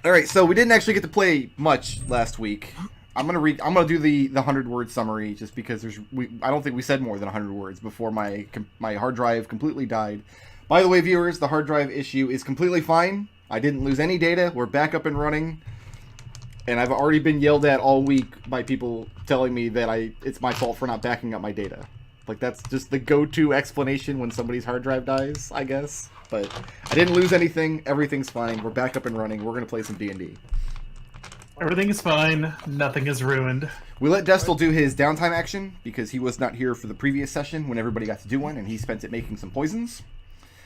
All right, so we didn't actually get to play much last week. I'm gonna do the 100-word summary just because I don't think we said more than 100 words before my hard drive completely died. By the way, viewers, the hard drive issue is completely fine. I didn't lose any data. We're back up and running. And I've already been yelled at all week by people telling me that it's my fault for not backing up my data. Like, that's just the go-to explanation when somebody's hard drive dies, I guess. But I didn't lose anything. Everything's fine. We're back up and running. We're going to play some D&D. Everything is fine. Nothing is ruined. We let Destil do his downtime action because he was not here for the previous session when everybody got to do one, and he spent it making some poisons.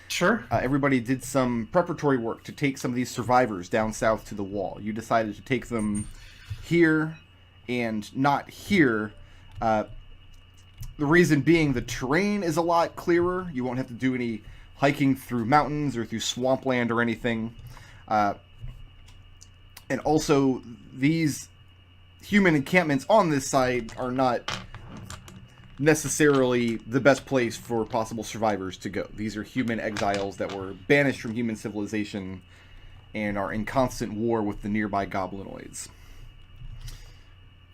Sure. Everybody did some preparatory work to take some of these survivors down south to the wall. You decided to take them here and not here. The reason being the terrain is a lot clearer. You won't have to do any hiking through mountains or through swampland or anything. And also, these human encampments on this side are not necessarily the best place for possible survivors to go. These are human exiles that were banished from human civilization and are in constant war with the nearby goblinoids.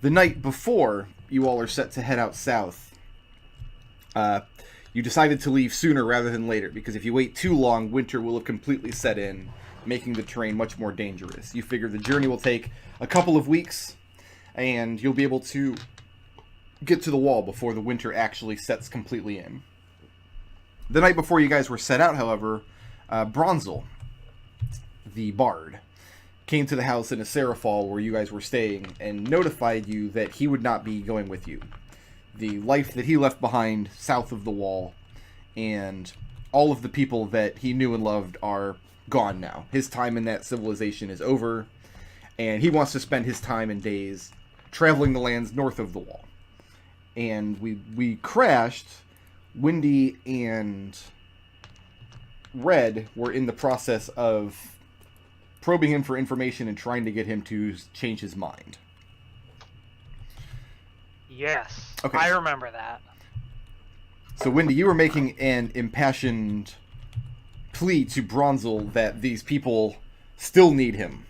The night before you all are set to head out south, you decided to leave sooner rather than later, because if you wait too long, winter will have completely set in, making the terrain much more dangerous. You figure the journey will take a couple of weeks, and you'll be able to get to the wall before the winter actually sets completely in. The night before you guys were set out, however, Bronzel, the bard, came to the house in Aserafall where you guys were staying and notified you that he would not be going with you. The life that he left behind south of the wall and all of the people that he knew and loved are gone now. His time in that civilization is over, and he wants to spend his time and days traveling the lands north of the wall. And we crashed. Windy and Red were in the process of probing him for information and trying to get him to change his mind. Yes, okay. I remember that. So, Windy, you were making an impassioned plea to Bronzel that these people still need him.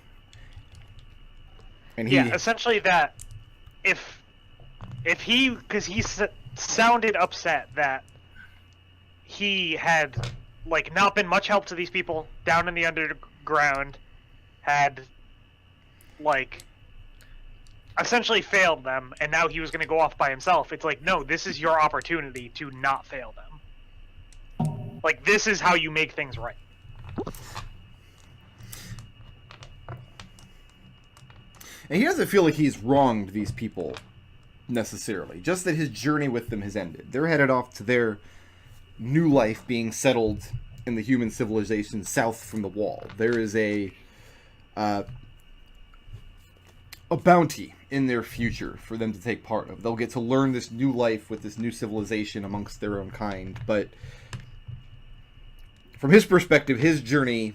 And yeah, essentially that if he, because he sounded upset that he had, like, not been much help to these people down in the underground, had, like, essentially failed them, and now he was going to go off by himself. It's like, no, this is your opportunity to not fail them. Like, this is how you make things right. And he doesn't feel like he's wronged these people, necessarily. Just that his journey with them has ended. They're headed off to their new life being settled in the human civilization south from the wall. There is a bounty in their future for them to take part of. They'll get to learn this new life with this new civilization amongst their own kind. But from his perspective, his journey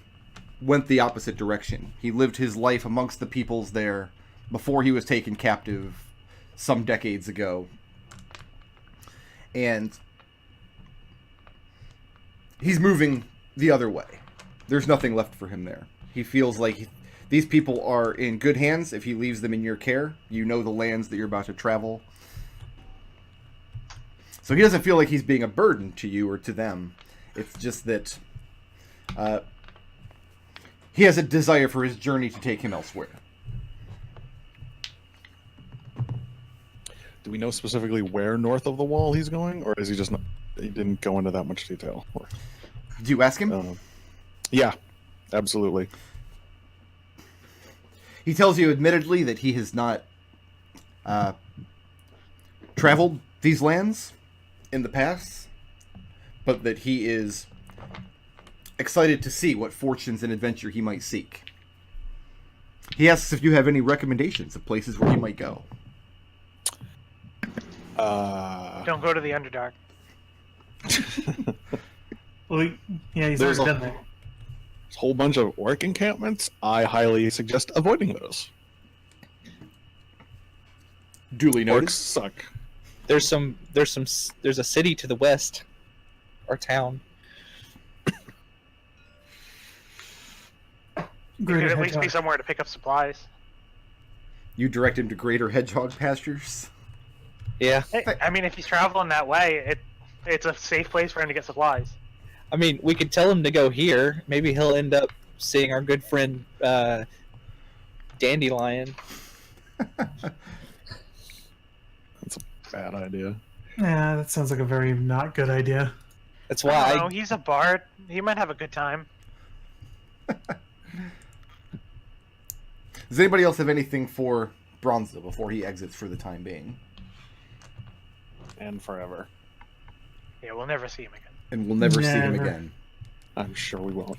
went the opposite direction. He lived his life amongst the peoples there before he was taken captive some decades ago. And he's moving the other way. There's nothing left for him there. He feels like these people are in good hands if he leaves them in your care. You know the lands that you're about to travel. So he doesn't feel like he's being a burden to you or to them. It's just that he has a desire for his journey to take him elsewhere. Do we know specifically where north of the wall he's going, or is he just not? He didn't go into that much detail. Do you ask him? Yeah, absolutely. He tells you admittedly that he has not traveled these lands in the past, but that he is excited to see what fortunes and adventure he might seek. He asks if you have any recommendations of places where he might go. Don't go to the Underdark. Well, yeah, he's There's already been there. a whole bunch of orc encampments. I highly suggest avoiding those. Duly noted. Orcs suck. There's a city to the west, or town. There Greater could at least be Hedgehog. somewhere to pick up supplies. You direct him to Greater Hedgehog pastures. Yeah. Hey, I mean, if he's traveling that way, it's a safe place for him to get supplies. I mean, we could tell him to go here. Maybe he'll end up seeing our good friend Dandelion. That's a bad idea. Yeah, that sounds like a very not good idea. That's I why don't know, he's a bard. He might have a good time. Does anybody else have anything for Bronzo before he exits for the time being? And forever. Yeah, we'll never see him again. And we'll never see him Never. again. I'm sure we won't.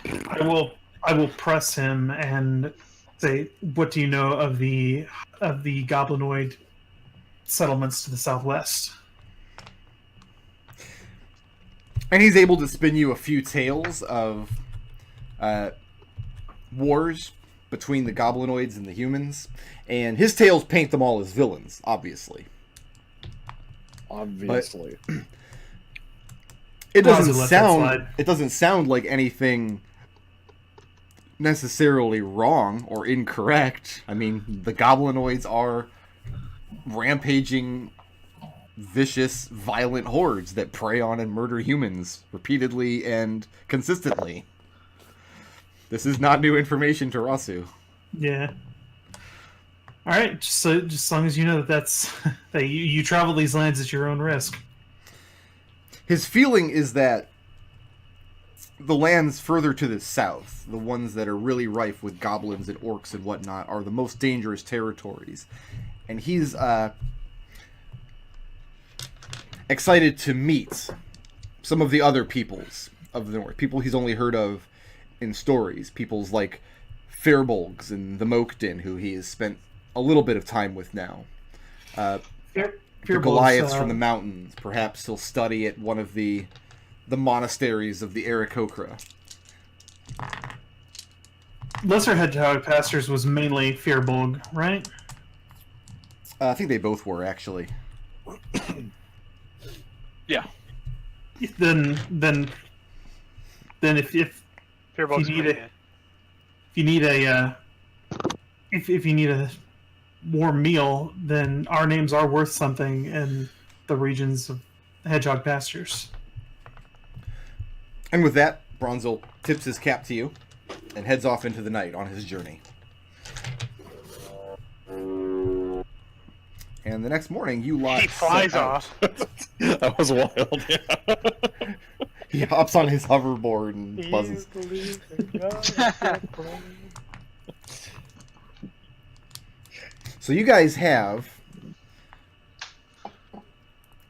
I will press him and say, "What do you know of the goblinoid settlements to the southwest?" And he's able to spin you a few tales of wars between the goblinoids and the humans. And his tales paint them all as villains, obviously. Obviously. It Raazu let that slide. doesn't sound like anything necessarily wrong or incorrect. I mean, the goblinoids are rampaging, vicious, violent hordes that prey on and murder humans repeatedly and consistently. This is not new information to Raazu. Yeah. All right. Just as long as you know that's that you travel these lands at your own risk. His feeling is that the lands further to the south, the ones that are really rife with goblins and orcs and whatnot, are the most dangerous territories. And he's excited to meet some of the other peoples of the north. People he's only heard of in stories. Peoples like Firbolgs and the Mokden, who he has spent a little bit of time with now. The Goliaths from the mountains. Perhaps he'll study at one of the monasteries of the Aarakocra. Lesser Hedgehog Pastors was mainly Firbolg, right? I think they both were, actually. Yeah. Then if Fearbolg's you need pretty a- good. if you need a warm meal, then our names are worth something in the regions of Hedgehog Pastures. And with that, Bronzel tips his cap to you and heads off into the night on his journey. And the next morning, you lot He flies set out. off. That was wild. Yeah. He hops on his hoverboard and buzzes. So you guys have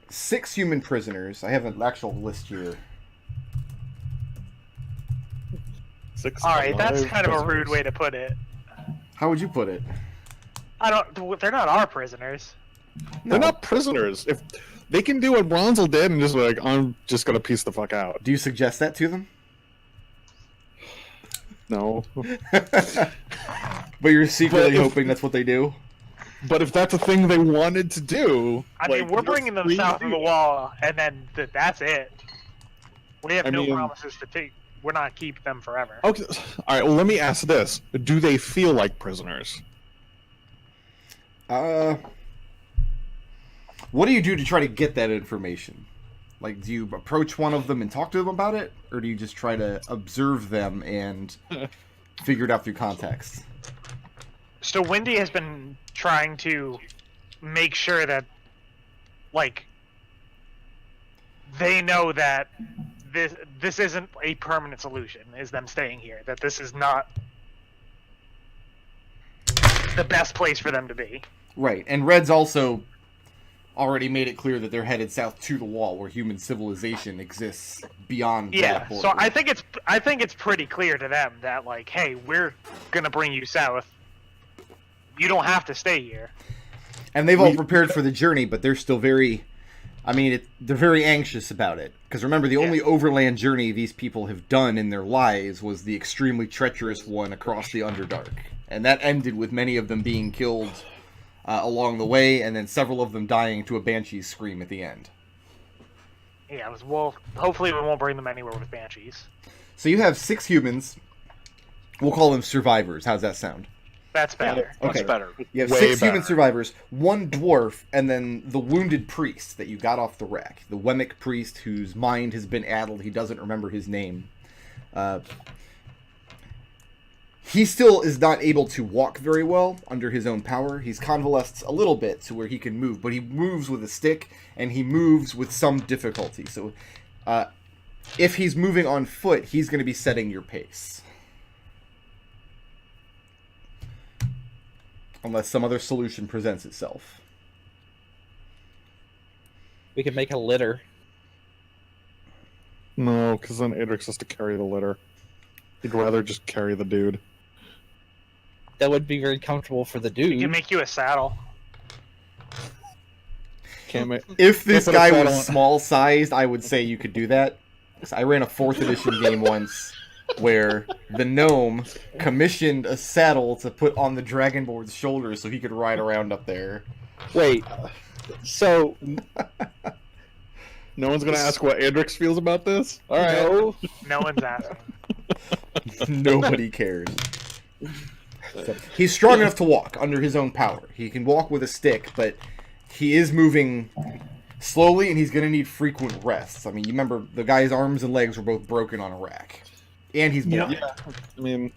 6 human prisoners. I have an actual list here. 6 Alright, that's alive kind of a rude prisoners. way to put it. How would you put it? They're not our prisoners. They're not prisoners. If they can do what Bronzel did and just be like, I'm just gonna piece the fuck out. Do you suggest that to them? No. But you're secretly But if- hoping that's what they do? But if that's a thing they wanted to do, I mean, we're bringing them south of the wall, and then that's it. We have I no mean- promises to take. We're not keeping them forever. Okay. All right. Well, let me ask this: do they feel like prisoners? What do you do to try to get that information? Like, do you approach one of them and talk to them about it? Or do you just try to observe them and figure it out through context? So Wendy has been trying to make sure that, like, they know that this isn't a permanent solution, is them staying here. That this is not the best place for them to be. Right, and Red's also already made it clear that they're headed south to the wall, where human civilization exists beyond Yeah, that border. so I think it's pretty clear to them that, like, hey, we're gonna bring you south. You don't have to stay here. And they've all prepared for the journey, but they're still very... I mean, they're very anxious about it. Because remember, the only overland journey these people have done in their lives was the extremely treacherous one across the Underdark. And that ended with many of them being killed along the way, and then several of them dying to a banshee's scream at the end. Yeah, hopefully we won't bring them anywhere with banshees. So you have 6 humans. We'll call them survivors. How's that sound? That's better. Okay. That's better. You have Way 6 human better. survivors, 1 dwarf, and then the wounded priest that you got off the wreck. The Wemmick priest whose mind has been addled. He doesn't remember his name. He still is not able to walk very well under his own power. He's convalesced a little bit to where he can move, but he moves with a stick, and he moves with some difficulty. So if he's moving on foot, he's going to be setting your pace. Unless some other solution presents itself. We could make a litter. No, because then Adrex has to carry the litter. He'd rather just carry the dude. That would be very comfortable for the We dude. can make you a saddle. Can't make. If this Put a guy saddle was on- small sized, I would say you could do that. 'Cause I ran a 4th edition game once where the gnome commissioned a saddle to put on the Dragonborn's shoulders so he could ride around up there. Wait, so No one's gonna ask what Adrex feels about this. All right. no, No one's asking. Nobody cares. So, he's strong enough to walk under his own power. He can walk with a stick, but he is moving slowly, and he's going to need frequent rests. I mean, you remember the guy's arms and legs were both broken on a rack. And he's Yep. blind. I mean,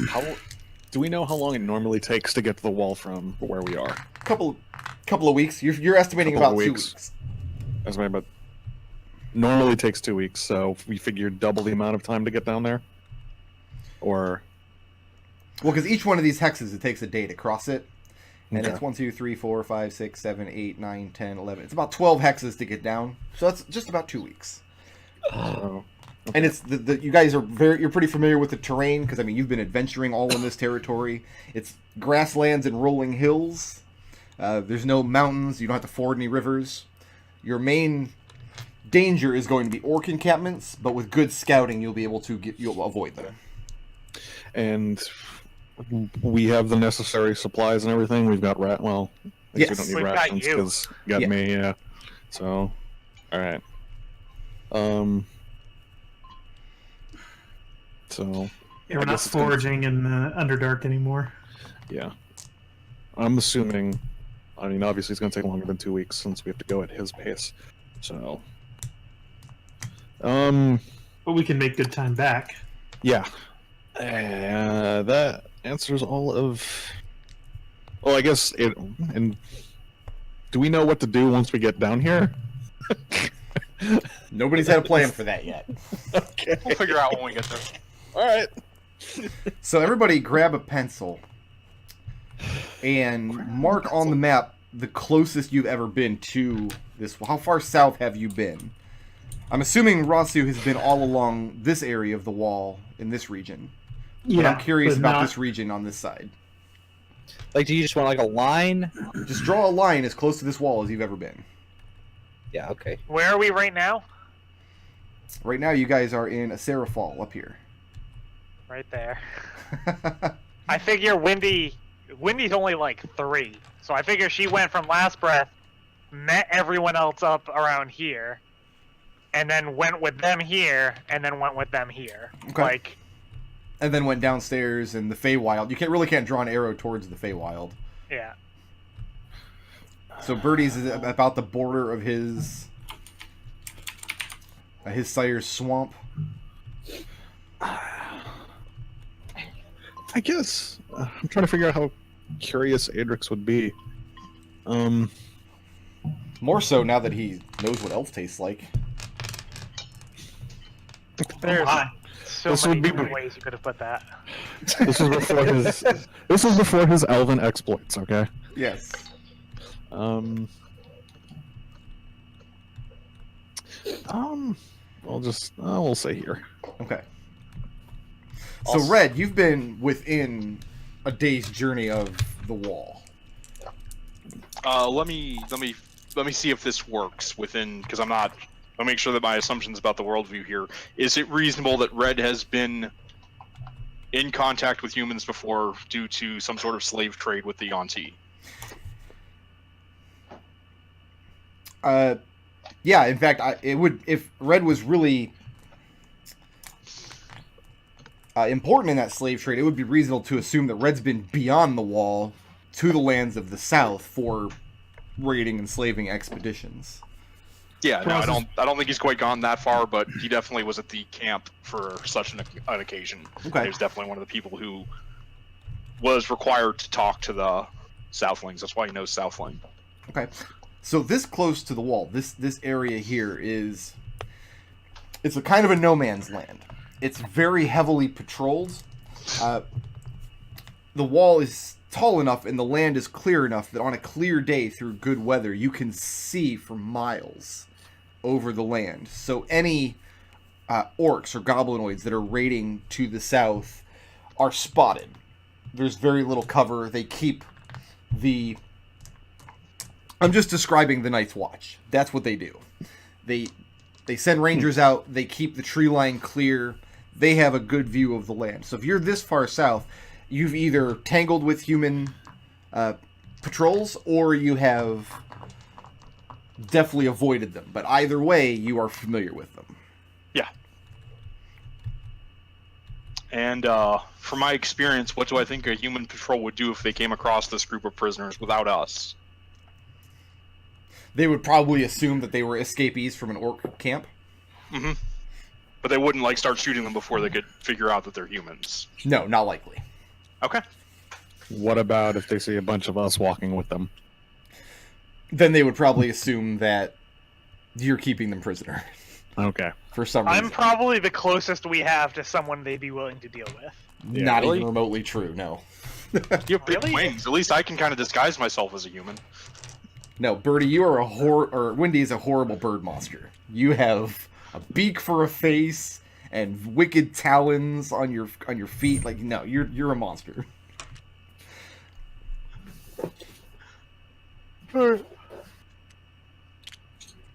how do we know how long it normally takes to get to the wall from where we are? Couple of weeks. You're estimating Couple of about 2 weeks. weeks. As my but normally takes 2 weeks, so we figure double the amount of time to get down there. Or Well, because each one of these hexes, it takes a day to cross it. And Okay. it's 1, 2, 3, 4, 5, 6, 7, 8, 9, 10, 11. It's about 12 hexes to get down. So that's just about 2 weeks. so, And it's you guys are you're pretty familiar with the terrain because I mean you've been adventuring all in this territory. It's grasslands and rolling hills. There's no mountains. You don't have to ford any rivers. Your main danger is going to be orc encampments, but with good scouting, you'll be able to you'll avoid them. and we have the necessary supplies and everything. We've got well, I guess Yes. we don't need We've got rations you. because you got Yeah. me, yeah. So, all right. So Yeah, we're I not guess it's gonna- foraging in Underdark anymore. yeah, I'm assuming. I mean, obviously, it's going to take longer than 2 weeks since we have to go at his pace. So, But we can make good time back. yeah, that answers all of. Well, I guess it. And do we know what to do once we get down here? Nobody's had a plan for that yet. Okay. We'll figure out when we get there. All right. So everybody grab a pencil and mark on the map the closest you've ever been to this. How far south have you been? I'm assuming Raazu has been all along this area of the wall in this region. But Yeah, I'm curious but about not- this region on this side. like, do you just want like a line? Just draw a line as close to this wall as you've ever been. Yeah, okay. Where are we right now? Right now, you guys are in a Serafall up here. Right there. I figure Wendy's only like 3. So I figure she went from last breath, met everyone else up around here, and then went with them here, and then went with them here. Okay. Like, And then went downstairs in the Feywild. You really can't draw an arrow towards the Feywild. yeah. So Birdie's is about the border of his sire's swamp. I guess I'm trying to figure out how curious Adrex would be. More so now that he knows what elf tastes like. There's my. so This many would be- different ways you could have put that. This was before his. This was before his elven exploits. Okay. Yes. We'll say here. Okay. So Red, you've been within a day's journey of the wall. Let me see if this works within, because I'm not. I'll make sure that my assumptions about the worldview here. Is it reasonable that Red has been in contact with humans before due to some sort of slave trade with the Yuan-ti. Yeah, in fact, it would, if Red was really important in that slave trade, it would be reasonable to assume that Red's been beyond the wall to the lands of the south for raiding and slaving expeditions. Yeah, no, I don't think he's quite gone that far, but he definitely was at the camp for such an occasion. Okay. He was definitely one of the people who was required to talk to the Southlings. That's why he knows Southling. Okay. So this close to the wall, this area here it's a kind of a no man's land. It's very heavily patrolled. The wall is tall enough and the land is clear enough that on a clear day through good weather, you can see for miles over the land. So any orcs or goblinoids that are raiding to the south are spotted. There's very little cover. They keep I'm just describing the Night's Watch. That's what they do. They send rangers out. They keep the tree line clear. They have a good view of the land. So if you're this far south, you've either tangled with human patrols or you have definitely avoided them. But either way, you are familiar with them. Yeah. And from my experience, what do I think a human patrol would do if they came across this group of prisoners without us? They would probably assume that they were escapees from an orc camp. Mm-hmm. But they wouldn't, like, start shooting them before they could figure out that they're humans. No, not likely. Okay. What about if they see a bunch of us walking with them? Then they would probably assume that you're keeping them prisoner. Okay. For some reason. I'm probably the closest we have to someone they'd be willing to deal with. Yeah, Not really? even remotely true, no. You have big Really? wings. At least I can kind of disguise myself as a human. No, Birdie, you are or Wendy is a horrible bird monster. You have a beak for a face and wicked talons on your feet. Like, no, you're a monster.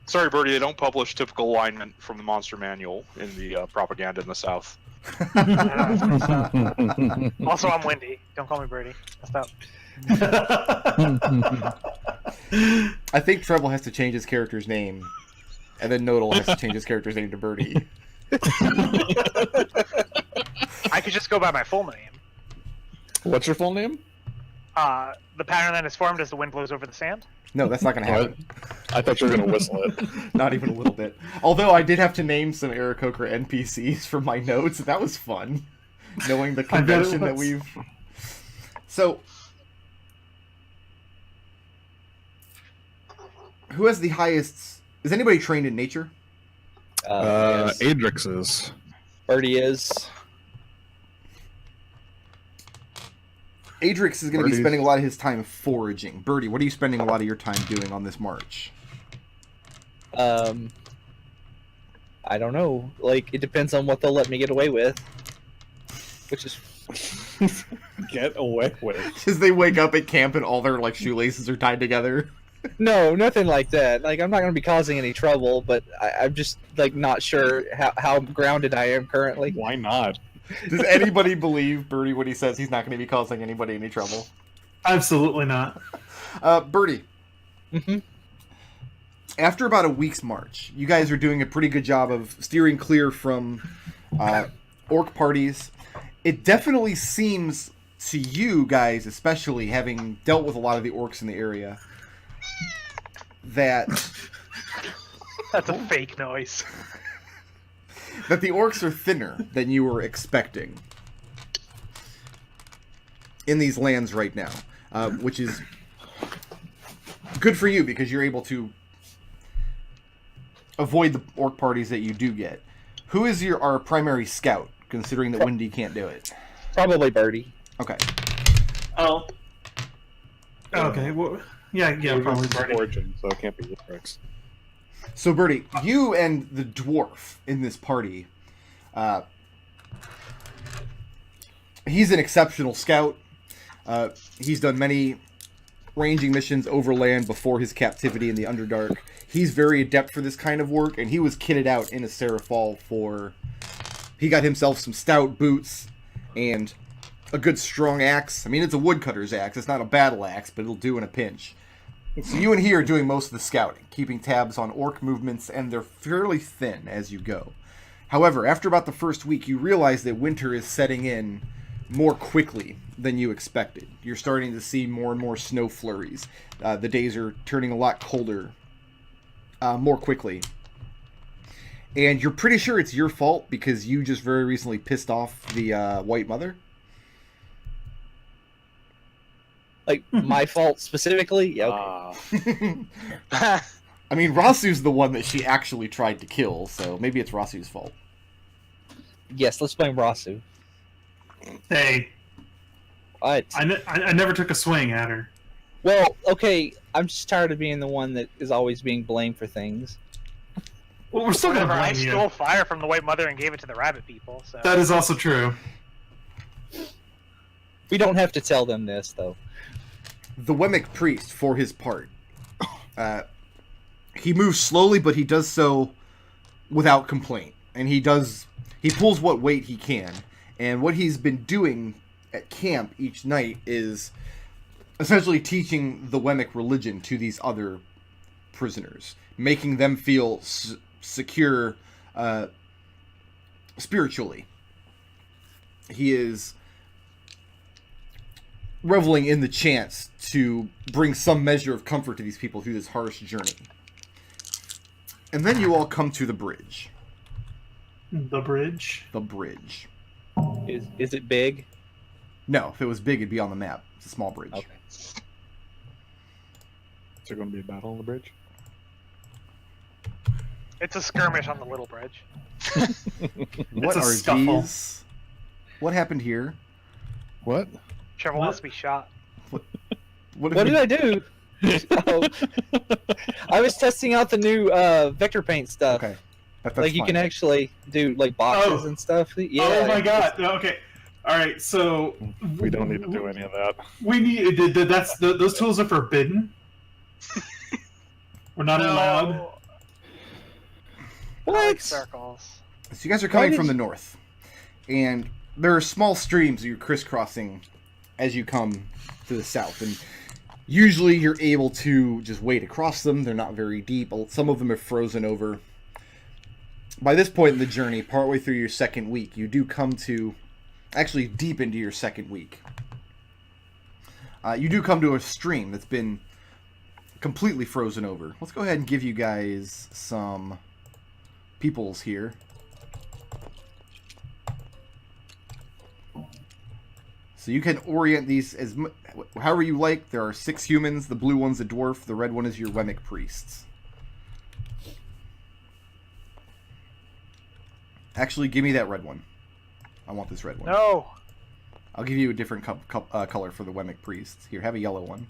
Sorry, Birdie, they don't publish typical alignment from the Monster Manual in the propaganda in the South. Also, I'm Wendy. Don't call me Birdie. That's up. I think Treble has to change his character's name, and then Nodal has to change his character's name to Birdie. I could just go by my full name. What's your full name? The pattern that is formed as the wind blows over the sand. No, that's not going to happen. I thought you were going to whistle it. Not even a little bit. Although I did have to name some Aarakocra NPCs for my notes. That was fun, knowing the convention that we've... So... Who has the highest... Is anybody trained in nature? Yes. Adrex is. Birdie is. Adrex is going to be Birdie's- spending a lot of his time foraging. Birdie, what are you spending a lot of your time doing on this march? I don't know. Like, it depends on what they'll let me get away with. Which is... Get away with it. Because they wake up at camp and all their like shoelaces are tied together. No, nothing like that. Like, I'm not going to be causing any trouble, but I'm just, like, not sure how grounded I am currently. Why not? Does anybody believe Birdie when he says he's not going to be causing anybody any trouble? Absolutely not. Birdie, Mm-hmm. after about a week's march, you guys are doing a pretty good job of steering clear from orc parties. It definitely seems to you guys, especially having dealt with a lot of the orcs in the area, that That's a fake noise. that the orcs are thinner than you were expecting in these lands right now, which is good for you because you're able to avoid the orc parties that you do get. Who is our primary scout, considering that Wendy can't do it? Probably Birdie. Okay. Oh. Okay. Well, yeah, probably Birdie. Origin, so it can't be Adrex. So, Birdie, you and the dwarf in this party, he's an exceptional scout. He's done many ranging missions overland before his captivity in the Underdark. He's very adept for this kind of work, and he was kitted out in a Serafal for... He got himself some stout boots and a good strong axe. I mean, it's a woodcutter's axe. It's not a battle axe, but it'll do in a pinch. So you and he are doing most of the scouting, keeping tabs on orc movements, and they're fairly thin as you go. However, after about the first week, you realize that winter is setting in more quickly than you expected. You're starting to see more and more snow flurries. The days are turning a lot colder more quickly. And you're pretty sure it's your fault because you just very recently pissed off the White Mother. Like, my fault specifically? Yeah, okay. I mean, Raazu's the one that she actually tried to kill, so maybe it's Raazu's fault. Yes, let's blame Raazu. Hey, What? I never took a swing at her. Well, okay, I'm just tired of being the one that is always being blamed for things. Well, we're still gonna Whatever, I blame stole you. fire from the White Mother and gave it to the rabbit people. So That is also true. We don't have to tell them this, though. The Wemmick priest, for his part, he moves slowly, but he does so without complaint. And he pulls what weight he can. And what he's been doing at camp each night is essentially teaching the Wemmick religion to these other prisoners, making them feel secure spiritually. He is reveling in the chance to bring some measure of comfort to these people through this harsh journey. And then you all come to the bridge. The bridge. The bridge. Is it big? No, if it was big, it'd be on the map. It's a small bridge. Okay. Is there going to be a battle on the bridge? it's a skirmish on the little bridge. What a are scuffle. these? What happened here? What? Trevor wants to be shot. What What did I do? Oh, I was testing out the new vector paint stuff. Okay. That's Like, you fine. can actually do, like, boxes Oh. and stuff. Yeah. Oh my god. Okay. All right. So We don't need to do any of that. we need those tools are forbidden. We're not allowed. I like What? circles. So you guys are coming did from the you- north, and there are small streams you're crisscrossing as you come to the south, and usually you're able to just wade across them. They're not very deep. Some of them are frozen over. By this point in the journey, partway through your second week, you do come to, actually deep into your second week, you do come to a stream that's been completely frozen over. Let's go ahead and give you guys some peoples here. So you can orient these as however you like. There are 6 humans. The blue one's a dwarf. The red one is your Wemmick priests. Actually, give me that red one. I want this red one. No. I'll give you a different color for the Wemmick priests. Here, have a yellow one.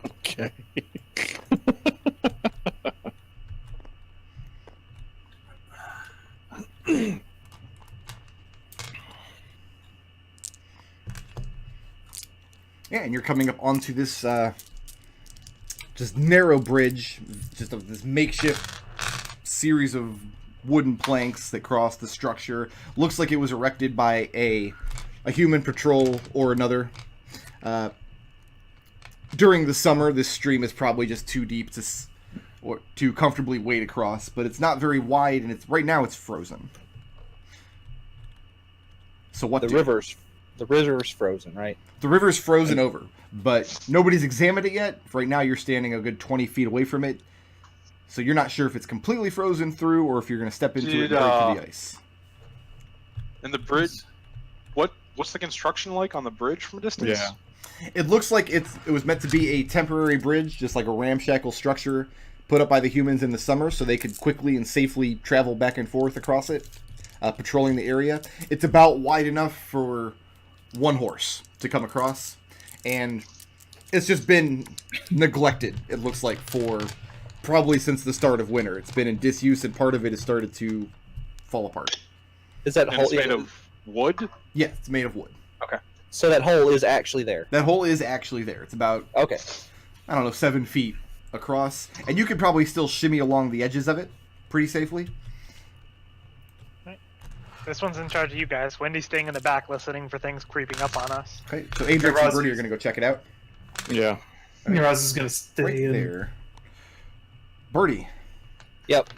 Okay. Yeah, and you're coming up onto this just narrow bridge, just of this makeshift series of wooden planks that cross the structure. Looks like it was erected by a human patrol or another. During the summer, this stream is probably just too deep to comfortably wade across, but it's not very wide, and right now it's frozen. So what? The river's frozen, right? The river's frozen over, but nobody's examined it yet. Right now, you're standing a good 20 feet away from it, so you're not sure if it's completely frozen through or if you're going to step into it and break through the ice. And the bridge, what's the construction like on the bridge from a distance? Yeah. It looks like it was meant to be a temporary bridge, just like a ramshackle structure put up by the humans in the summer so they could quickly and safely travel back and forth across it, patrolling the area. It's about wide enough for one horse to come across, and it's just been neglected, it looks like, for probably since the start of winter. It's been in disuse, and part of it has started to fall apart. Is that And hole it's made of wood? Yeah, it's made of wood. So that hole is actually there? That hole is actually there. It's about, Okay. I don't know, 7 feet across, and you could probably still shimmy along the edges of it pretty safely. This one's in charge of you guys. Wendy's staying in the back listening for things creeping up on us. Okay, so Adrex and Birdie are going to go check it out. Yeah. Raazu is going to stay Right in. there. Birdie, Yep.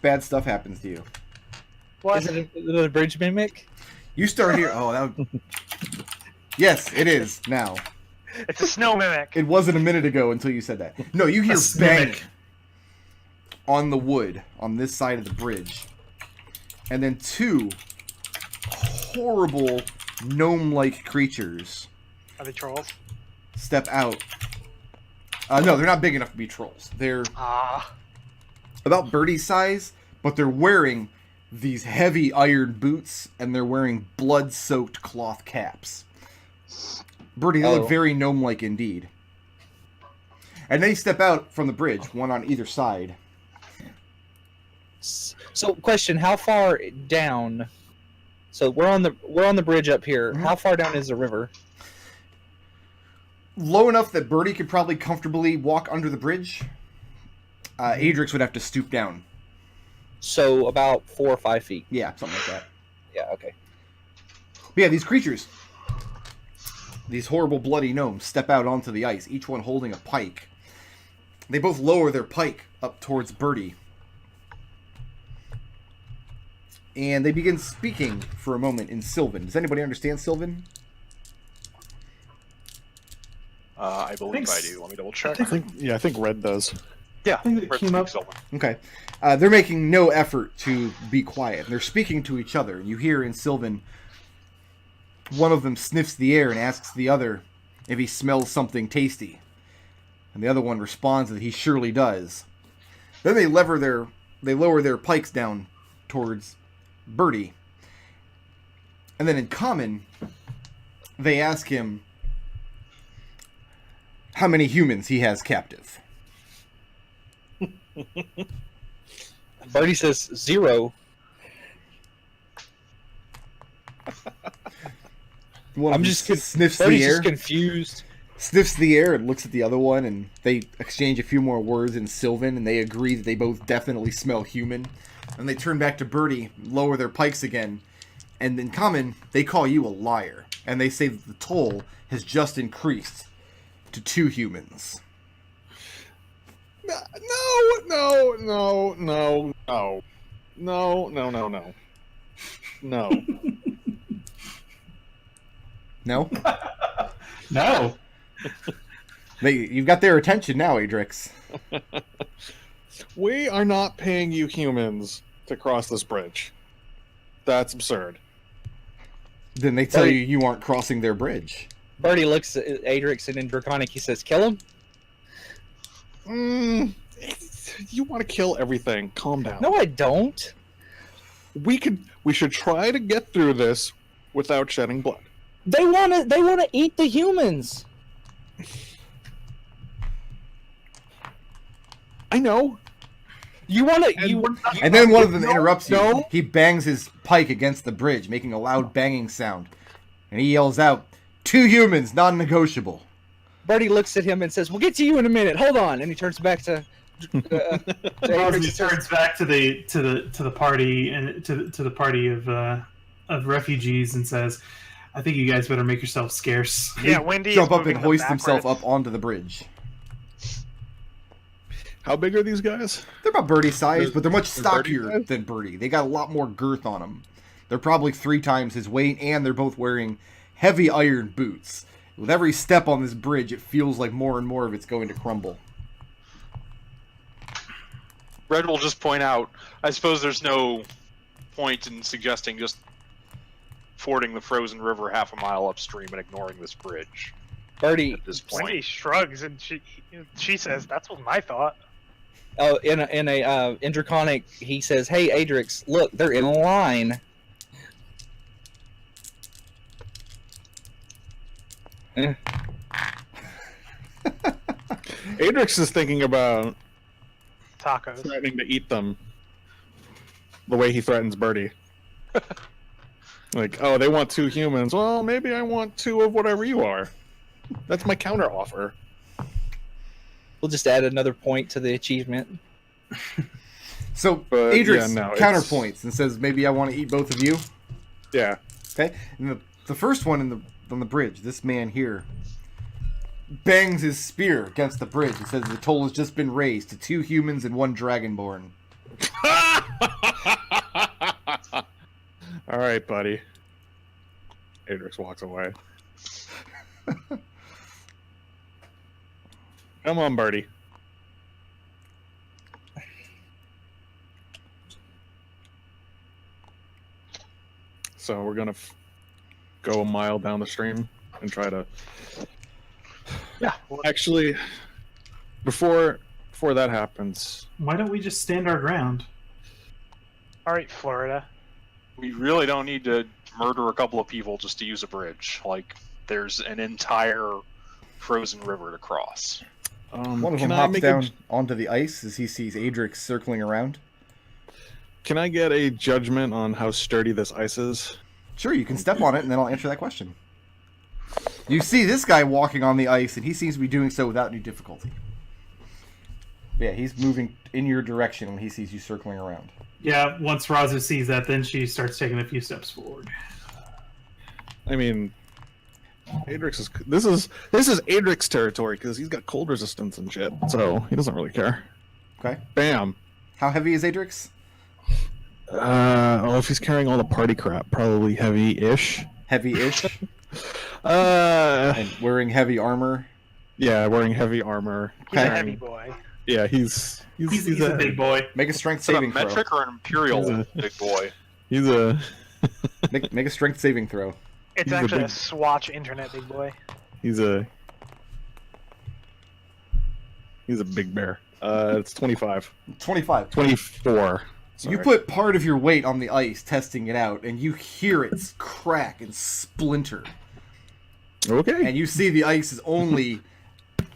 bad stuff happens to you. What? Is it another bridge mimic? You start here. Oh, that would... Yes, it is now. It's a snow mimic. It wasn't a minute ago until you said that. No, you hear A bang mimic. on the wood on this side of the bridge. And then two horrible gnome-like creatures Are they trolls? step out. No, they're not big enough to be trolls. They're Ah. about Birdie's size, but they're wearing these heavy iron boots, and they're wearing blood-soaked cloth caps. Birdie, they look very gnome-like indeed. And they step out from the bridge, one on either side. So, question: how far down? So we're on the bridge up here. How far down is the river? Low enough that Birdie could probably comfortably walk under the bridge. Adrex would have to stoop down. So about 4 or 5 feet. Yeah, something like that. Yeah. Okay. But yeah, these creatures, these horrible bloody gnomes, step out onto the ice, each one holding a pike. They both lower their pike up towards Birdie. And they begin speaking for a moment in Sylvan. Does anybody understand Sylvan? I believe I Thanks. do. Let me double check. I think Red does. Yeah, think it Red came up- speaks Sylvan. Okay. They're making no effort to be quiet. They're speaking to each other. You hear in Sylvan, one of them sniffs the air and asks the other if he smells something tasty. And the other one responds that he surely does. Then they lower their pikes down towards Birdie. And then in common, they ask him how many humans he has captive. Birdie says 0. One of I'm them just sniffs the Birdie's air. just confused. Sniffs the air and looks at the other one, and they exchange a few more words in Sylvan, and they agree that they both definitely smell human. And they turn back to Birdie, lower their pikes again, and in common, they call you a liar. And they say that the toll has just increased to 2 humans. No. No? No. You've got their attention now, Adrex. We are not paying you humans to cross this bridge. That's absurd. Then they tell you aren't crossing their bridge. Birdie looks at Adrex and in Draconic he says, "Kill him." You want to kill everything. Calm down. No, I don't. We should try to get through this without shedding blood. They wanna eat the humans. I know. And then one of them interrupts you. no. He bangs his pike against the bridge, making a loud banging sound. And he yells out, 2 humans, non-negotiable. Birdie looks at him and says, "We'll get to you in a minute. Hold on." And he turns back to Adrex and Raazu says, turns back to the party and to the party of refugees and says, "I think you guys better make yourselves scarce." Yeah, Wendy Jump is up moving and them hoist himself backwards. up onto the bridge. How big are these guys? They're about Birdie size, but they're much They're Birdie stockier size? than Birdie. They got a lot more girth on them. They're probably 3 times his weight, and they're both wearing heavy iron boots. With every step on this bridge, it feels like more and more of it's going to crumble. Red will just point out, I suppose there's no point in suggesting just fording the frozen river half a mile upstream and ignoring this bridge Birdie, at this point. Wendy shrugs and she says, "That's what my thought." in Draconic, he says, "Hey, Adrex, look, they're in a line." Adrex is thinking about Tacos. threatening to eat them the way he threatens Birdie. Like, oh, they want 2 humans. Well, maybe I want 2 of whatever you are. That's my counter offer. We'll just add another point to the achievement. So But, Adrex yeah, no, counterpoints and says, maybe I want to eat both of you. Yeah. Okay? And the first one on the bridge, this man here, bangs his spear against the bridge and says the toll has just been raised to 2 humans and 1 dragonborn. All right, buddy. Adrex walks away. Come on, Birdie. So we're gonna go a mile down the stream and try to. Yeah. Actually, before that happens, Why don't we just stand our ground? All right, Florida. We really don't need to murder a couple of people just to use a bridge. Like, there's an entire frozen river to cross. One of them can I hops make down onto the ice as he sees Adrex circling around. Can I get a judgment on how sturdy this ice is? Sure, you can step on it, and then I'll answer that question. You see this guy walking on the ice, and he seems to be doing so without any difficulty. Yeah, he's moving in your direction when he sees you circling around. Yeah, once Raazu sees that, then she starts taking a few steps forward. I mean, Adrex is this is Adrex territory because he's got cold resistance and shit, so he doesn't really care. Okay. Bam. How heavy is Adrex? Well, if he's carrying all the party crap, probably heavy-ish. Heavy-ish? Uh, And wearing heavy armor? yeah, wearing heavy armor. He's a Okay. heavy boy. Yeah, he's He's a big boy. Make a strength Is that a saving throw. metric or an imperial He's a- big boy? He's a Make a strength saving throw. It's He's a actually a big- Swatch internet big boy. he's a big bear. It's 25. 25. 24. You Sorry. put part of your weight on the ice testing it out, and you hear it crack and splinter. Okay. And you see the ice is only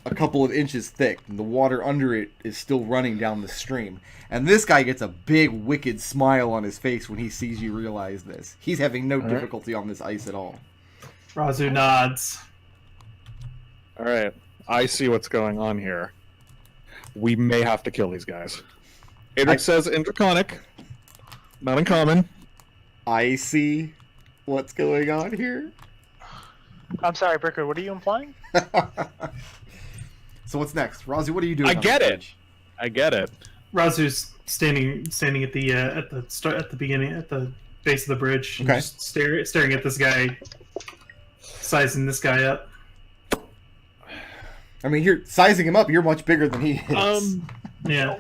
a couple of inches thick, and the water under it is still running down the stream. And this guy gets a big, wicked smile on his face when he sees you realize this. He's having no difficulty on this ice at all. Raazu nods. All right. I see what's going on here. We may have to kill these guys. Adrex says in Draconic. Not in common. I see what's going on here. I'm sorry, Bricker. What are you implying? So what's next? Raazu, what are you doing? I on get this it. bridge? I get it. Raazu's standing at the beginning at the base of the bridge, and Okay. just staring at this guy, sizing this guy up. I mean, you're sizing him up. You're much bigger than he is. Yeah.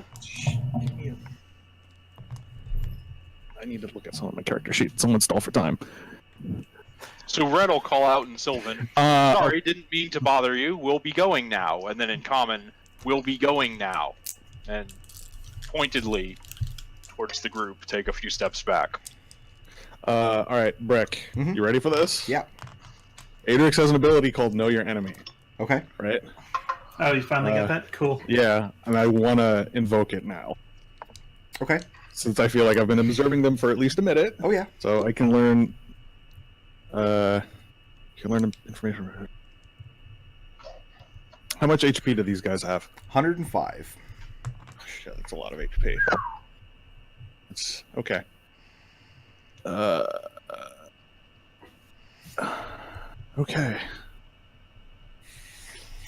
I need to look at some of my character sheet. Someone stall for time. So Red will call out in Sylvan, sorry, didn't mean to bother you, we'll be going now. And then in Common, we'll be going now. And pointedly, towards the group, take a few steps back. All right, Brick. Mhm. You ready for this? Yeah. Adrex has an ability called Know Your Enemy, Okay. right? Oh, you finally got that? Cool. Yeah, and I want to invoke it now. Okay. Since I feel like I've been observing them for at least a minute, Oh, yeah. so I can learn. You can learn information. How much HP do these guys have? 105. Oh, shit, that's a lot of HP. It's okay. Okay.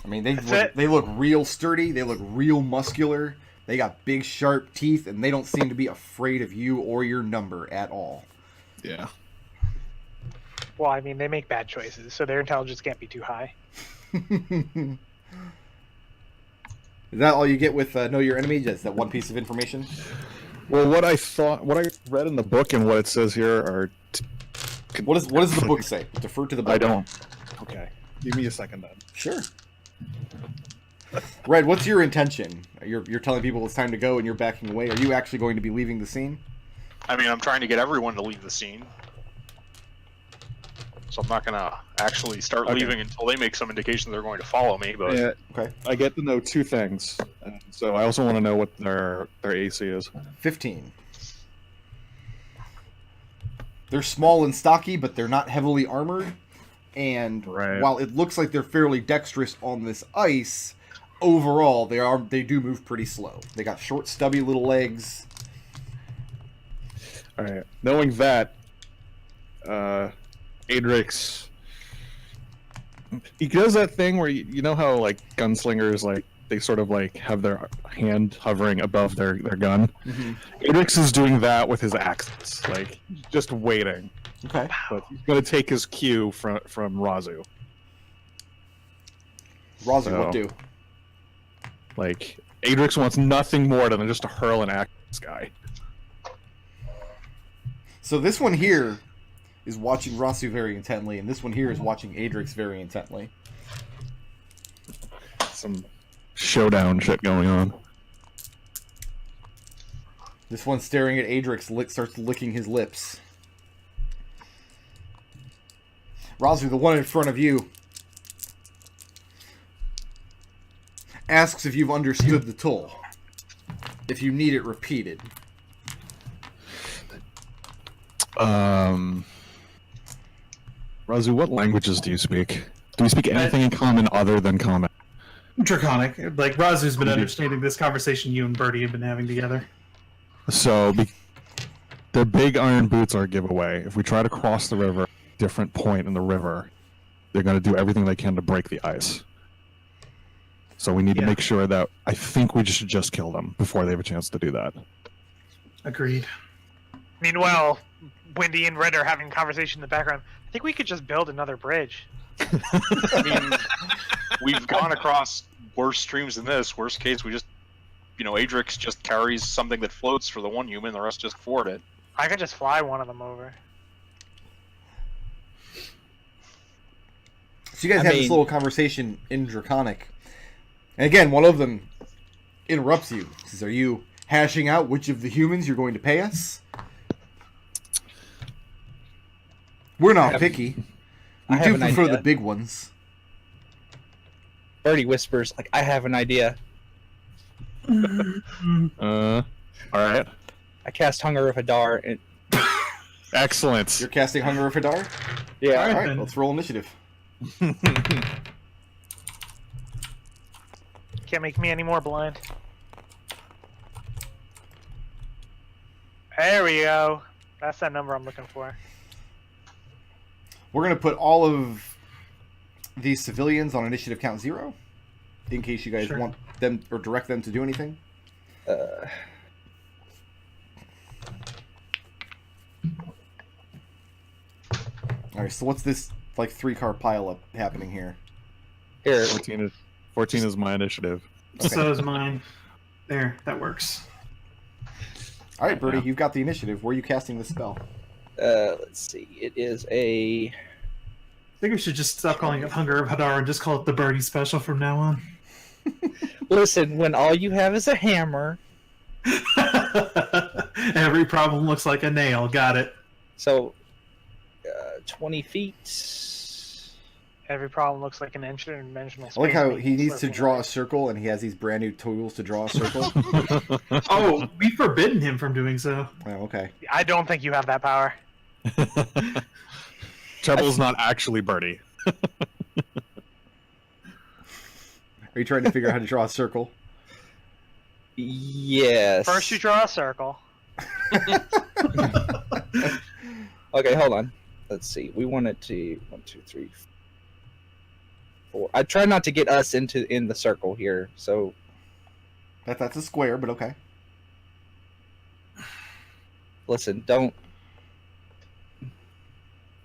I mean, That's it. they look real sturdy. They look real muscular. They got big, sharp teeth, and they don't seem to be afraid of you or your number at all. Yeah. Well, I mean, they make bad choices, so their intelligence can't be too high. Is that all you get with Know Your Enemy? Just that one piece of information? Well, what I read in the book and what it says here are. What does the book say? Defer to the book. I don't. Okay. Give me a second then. Sure. Red, what's your intention? You're telling people it's time to go and you're backing away. Are you actually going to be leaving the scene? I mean, I'm trying to get everyone to leave the scene. So I'm not going to actually start Okay. leaving until they make some indication they're going to follow me, but... Yeah, Okay. I get to know two things. And so I also want to know what their AC is. 15. They're small and stocky, but they're not heavily armored. And Right. while it looks like they're fairly dexterous on this ice, overall they do move pretty slow. They got short, stubby little legs, All right. Knowing that, Adrex, he does that thing where you know how like gunslingers like they sort of like have their hand hovering above their gun. Mm-hmm. Adrex is doing that with his axes, like just waiting. Okay. But he's gonna take his cue from Raazu. Raazu, So- what do? Like Adrex wants nothing more than just to hurl an axe at this guy. So this one here is watching Raazu very intently, and this one here is watching Adrex very intently. Some showdown shit going on. This one's staring at Adrex, starts licking his lips. Raazu, the one in front of you, asks if you've understood the toll. If you need it repeated. Raazu, what languages do you speak? Do you speak anything in common other than common? Draconic. Like, Raazu's been understanding this conversation you and Birdie have been having together. So, the big iron boots are a giveaway. If we try to cross the river, different point in the river, they're going to do everything they can to break the ice. So we need to make sure that I think we should just kill them before they have a chance to do that. Agreed. Meanwhile, Wendy and Red are having a conversation in the background. I think we could just build another bridge. I mean, we've gone across worse streams than this. Worst case, we just, Adrex just carries something that floats for the one human, the rest just ford it. I could just fly one of them over. So you guys have this little conversation in Draconic. And again, one of them interrupts you. Says, "Are you hashing out which of the humans you're going to pay us? We're not picky. We do prefer the big ones." Birdie whispers, like, I have an idea. Alright. I cast Hunger of Hadar and Excellent. You're casting Hunger of Hadar? yeah. All right, then. let's roll initiative. Can't make me any more blind. There we go. That's that number I'm looking for. We're going to put all of these civilians on initiative count 0, in case you guys want them or direct them to do anything. Alright, so what's this, like, 3-car pileup happening here? Here. 14 is my initiative. So is mine. There, that works. Alright, Birdie, you've got the initiative. Where are you casting the spell? Let's see. It is a... I think we should just stop calling it Hunger of Hadar and just call it the Birdie special from now on. Listen, when all you have is a hammer... Every problem looks like a nail. Got it. So, 20 feet... Every problem looks like an interdimensional space. I like how he needs to draw a circle, and he has these brand new tools to draw a circle. Oh, we've forbidden him from doing so. Oh, okay. I don't think you have that power. Treble's not actually Birdie. Are you trying to figure out how to draw a circle? Yes. First you draw a circle. Okay, hold on. Let's see. We want it to 1, 2, 3, 4. I try not to get us in the circle here. So That's a square, but okay. listen, don't.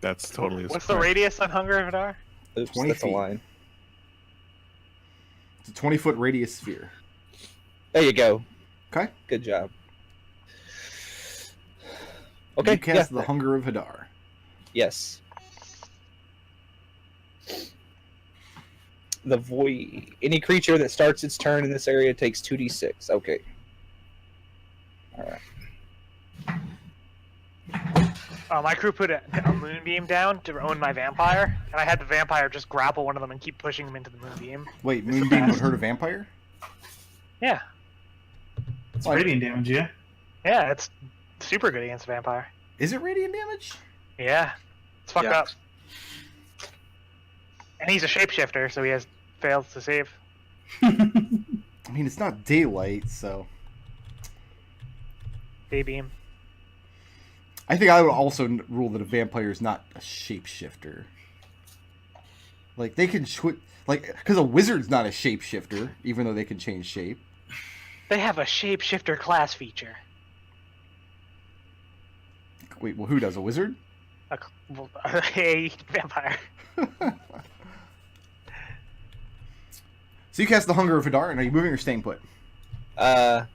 That's totally. What's the radius on Hunger of Hadar? Oops, 20 that's a feet. line. It's a 20-foot radius sphere. There you go. Okay. Good job. Okay. You cast the Hunger of Hadar. Yes. The void. Any creature that starts its turn in this area takes 2d6. Okay. All right. My crew put a moonbeam down to own my vampire, and I had the vampire just grapple one of them and keep pushing him into the moonbeam. Wait, Moonbeam would hurt a vampire? Yeah. It's radiant damage, yeah? Yeah, it's super good against a vampire. Is it radiant damage? Yeah. It's fucked Yeah. up. And he's a shapeshifter, so he has failed to save. I mean, it's not daylight, so... Daybeam. I think I would also rule that a vampire is not a shapeshifter. Like, they can because a wizard's not a shapeshifter, even though they can change shape. They have a shapeshifter class feature. Wait, well, who does? A wizard? A vampire. So you cast the Hunger of Hadar, and are you moving or staying put? I'm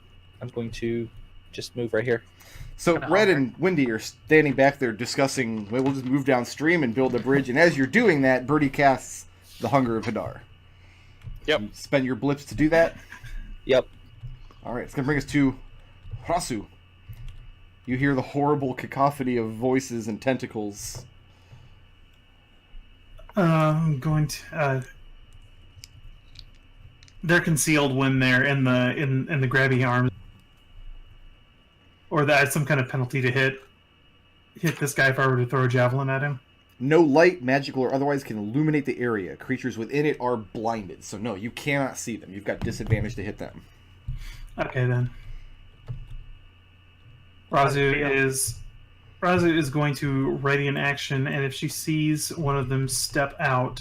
going to just move right here. So Red and Windy are standing back there discussing, well, we'll just move downstream and build a bridge, and as you're doing that, Birdie casts the Hunger of Hadar. Yep. You spend your blips to do that? Yep. Alright, it's going to bring us to Raazu. You hear the horrible cacophony of voices and tentacles. I'm going to. They're concealed when they're in the grabby arms, or that's some kind of penalty to hit this guy if I were to throw a javelin at him. No light, magical, or otherwise can illuminate the area. Creatures within it are blinded, so no, you cannot see them. You've got disadvantage to hit them. Okay then. Raazu is going to ready an action, and if she sees one of them step out,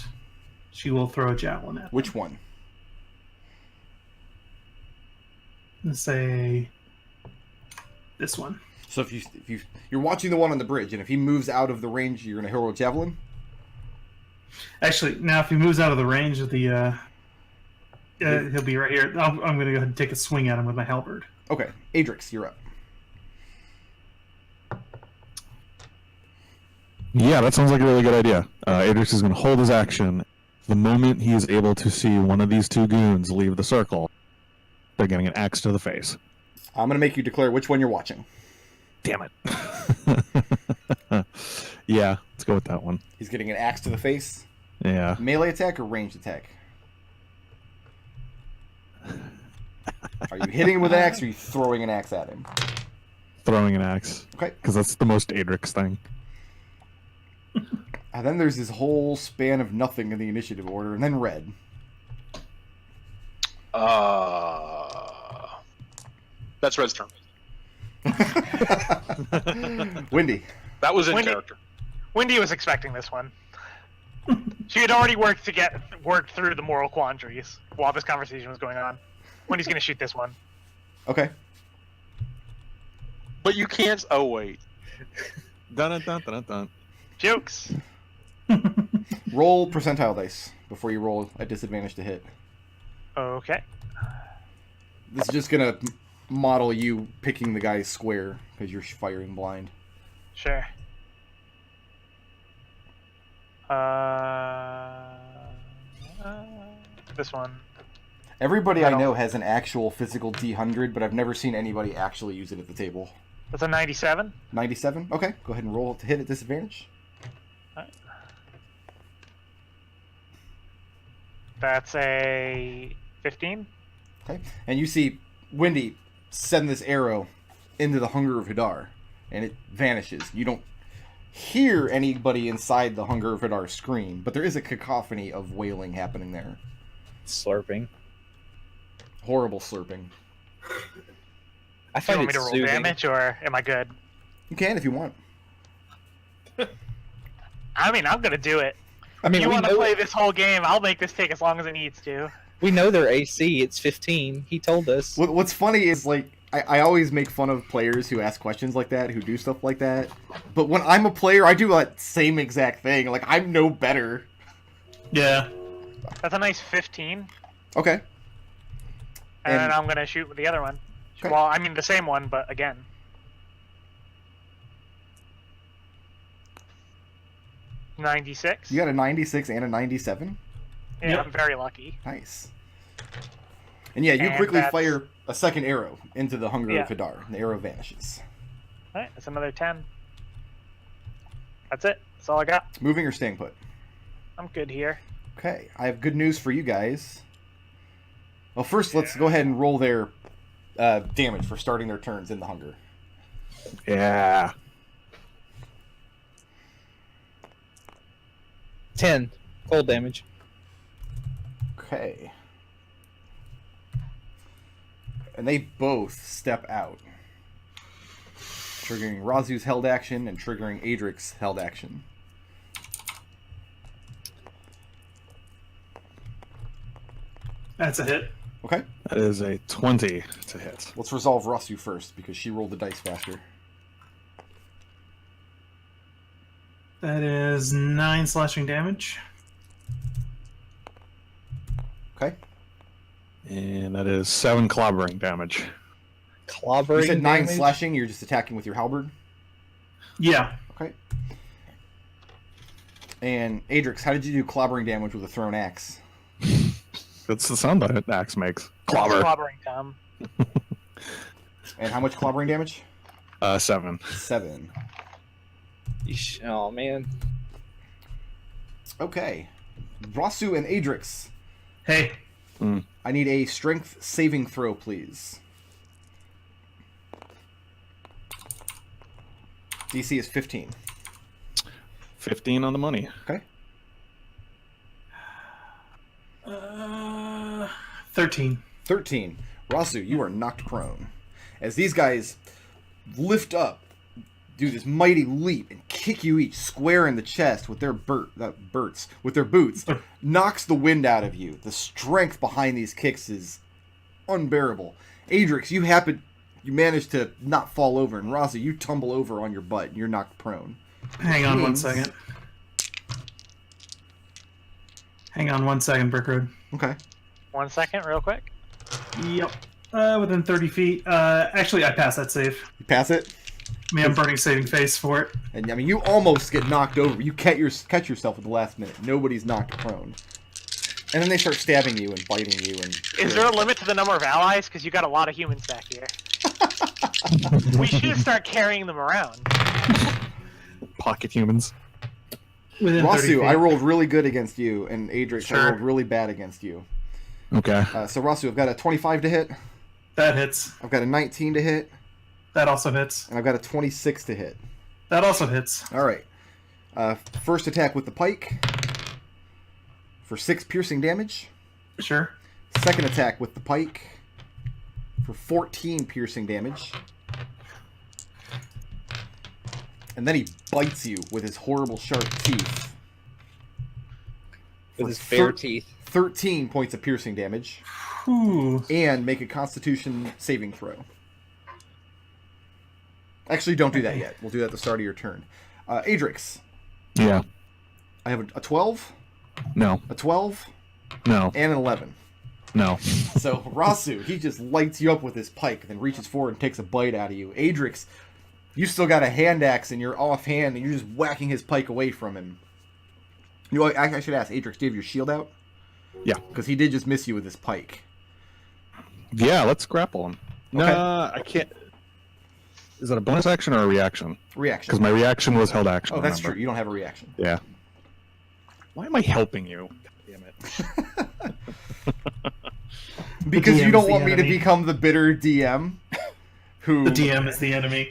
she will throw a javelin at them. Which one? Let's say this one. So if you're watching the one on the bridge, and if he moves out of the range, you're gonna hurl a javelin. Actually, now if he moves out of the range of the, he'll be right here. I'm gonna go ahead and take a swing at him with my halberd. Okay, Adrex, you're up. Yeah, that sounds like a really good idea. Adrex is going to hold his action. The moment he is able to see one of these two goons leave the circle, they're getting an axe to the face. I'm gonna make you declare which one you're watching. Damn it. Yeah, let's go with that one. He's getting an axe to the face. Yeah. Melee attack or ranged attack? Are you hitting him with an axe, or are you throwing an axe at him? Throwing an axe. Okay. Because that's the most Adrex thing. And then there's this whole span of nothing in the initiative order, and then Red. That's Red's turn. Windy. That was in Windy. character. Windy was expecting this one. She had already worked through the moral quandaries while this conversation was going on. Wendy's gonna shoot this one. Okay. But you can't. Oh wait. Dun dun dun dun dun. Jokes. Roll percentile dice before you roll at disadvantage to hit. Okay. This is just gonna model you picking the guy's square because you're firing blind. Sure. This one. Everybody I know has an actual physical D100, but I've never seen anybody actually use it at the table. That's a 97. 97? Okay, go ahead and roll to hit at disadvantage. Alright. That's a 15. Okay, and you see Windy send this arrow into the Hunger of Hadar, and it vanishes. You don't hear anybody inside the Hunger of Hadar scream, but there is a cacophony of wailing happening there. Slurping. Horrible slurping. I Do you find want me it to roll soothing. damage, or am I good? You can if you want. I mean, I'm gonna do it. I mean, You we want to know, play this whole game? I'll make this take as long as it needs to. we know their AC. It's 15. He told us. What's funny is, like, I always make fun of players who ask questions like that, who do stuff like that. But when I'm a player, I do that same exact thing. Like, I'm no better. Yeah. That's a nice 15. Okay. And then And- I'm gonna shoot with the other one. Okay. Well, I mean the same one, but again. $96. You got a 96 and a 97. Yeah, Yep. I'm very lucky. Nice. And yeah, you And quickly that's- fire a second arrow into the Hunger of Yeah. Hadar, and the arrow vanishes. Alright, that's another 10. That's it. That's all I got. Moving or staying put? I'm good here. Okay, I have good news for you guys. Well, first, let's go ahead and roll their damage for starting their turns in the Hunger. Yeah. 10 cold damage. Okay. And they both step out. triggering Raazu's held action and triggering Adrex's held action. That's a hit. Okay. That is a 20 to hit. Let's resolve Raazu first because she rolled the dice faster. That is 9 slashing damage. Okay. And that is 7 clobbering damage. Clobbering You said 9 damage? slashing, you're just attacking with your halberd? Yeah. Okay. And Adrex, how did you do clobbering damage with a thrown axe? That's the sound that axe makes. Clobber. Clobbering, Tom. And how much clobbering damage? 7. 7. Yeesh. Oh, man. Okay. Raazu and Adrex, Hey. I need a strength saving throw, please. DC is 15. 15 on the money. Okay. 13. 13. Raazu, you are knocked prone. As these guys lift up, do this mighty leap, and kick you each square in the chest with their boots, knocks the wind out of you. The strength behind these kicks is unbearable. Adrex, you manage to not fall over, and Raazu, you tumble over on your butt, and you're knocked prone. Hang on 1 second. Hang on 1 second, Brickroad. Okay. 1 second, real quick. Yep. Within 30 feet. Actually, I passed that save. You pass it, I mean, I'm burning saving face for it. and I mean, you almost get knocked over. You catch yourself at the last minute. Nobody's knocked prone. And then they start stabbing you and biting you. And Is there a limit to the number of allies? Because you got a lot of humans back here. We should start carrying them around. Pocket humans. Within 30 feet. Raazu, I rolled really good against you, and Adrex, I Sure. rolled really bad against you. Okay. So Raazu, I've got a 25 to hit, That hits. I've got a 19 to hit, That also hits. and I've got a 26 to hit. That also hits. All right. First attack with the pike for 6 piercing damage. Sure. Second attack with the pike for 14 piercing damage. And then he bites you with his horrible sharp teeth. With for his bare thir- teeth. 13 points of piercing damage. Whew. And make a Constitution saving throw. Actually, don't do that yet. We'll do that at the start of your turn. Adrex, Yeah. I have a 12, No. a 12, No. and an 11. No. So Raazu, he just lights you up with his pike, and then reaches forward and takes a bite out of you. Adrex, you still got a hand axe in your offhand, and you're just whacking his pike away from him. You know, I should ask, Adrex, do you have your shield out? Yeah. Because he did just miss you with his pike. Yeah, let's grapple him. Okay. Nah, I can't. Is that a bonus action or a reaction? Because Reaction. my reaction was held action. Oh, that's remember? true. You don't have a reaction. Yeah. Why am I helping you? God damn it. Because you DM's don't the want me to enemy. become the bitter DM. Who... The DM is the enemy.